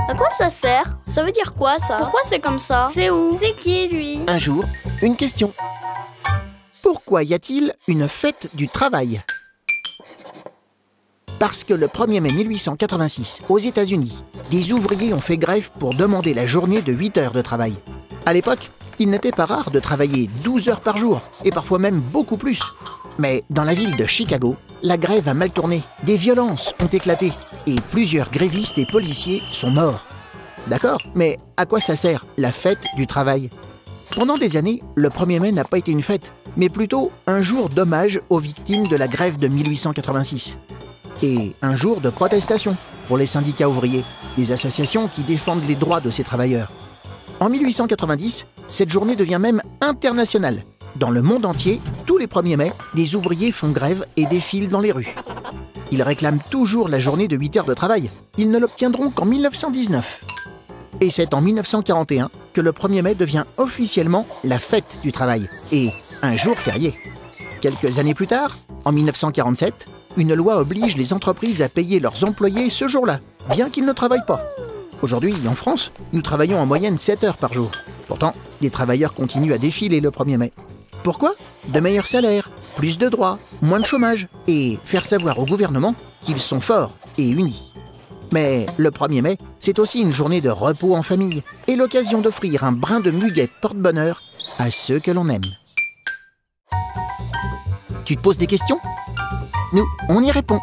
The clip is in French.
À quoi ça sert? Ça veut dire quoi, ça? Pourquoi c'est comme ça? C'est où? C'est qui, lui? Un jour, une question. Pourquoi y a-t-il une fête du travail? Parce que le 1er mai 1886, aux États-Unis, des ouvriers ont fait grève pour demander la journée de 8 heures de travail. À l'époque, il n'était pas rare de travailler 12 heures par jour, et parfois même beaucoup plus. Mais dans la ville de Chicago, la grève a mal tourné, des violences ont éclaté, et plusieurs grévistes et policiers sont morts. D'accord, mais à quoi ça sert, la fête du travail? Pendant des années, le 1er mai n'a pas été une fête, mais plutôt un jour d'hommage aux victimes de la grève de 1886. Et un jour de protestation pour les syndicats ouvriers, des associations qui défendent les droits de ces travailleurs. En 1890, cette journée devient même internationale. Dans le monde entier, tous les 1er mai, des ouvriers font grève et défilent dans les rues. Ils réclament toujours la journée de 8 heures de travail. Ils ne l'obtiendront qu'en 1919. Et c'est en 1941 que le 1er mai devient officiellement la fête du travail et un jour férié. Quelques années plus tard, en 1947, une loi oblige les entreprises à payer leurs employés ce jour-là, bien qu'ils ne travaillent pas. Aujourd'hui, en France, nous travaillons en moyenne 7 heures par jour. Pourtant, les travailleurs continuent à défiler le 1er mai. Pourquoi? De meilleurs salaires, plus de droits, moins de chômage et faire savoir au gouvernement qu'ils sont forts et unis. Mais le 1er mai, c'est aussi une journée de repos en famille et l'occasion d'offrir un brin de muguet porte-bonheur à ceux que l'on aime. Tu te poses des questions? Nous, on y répond.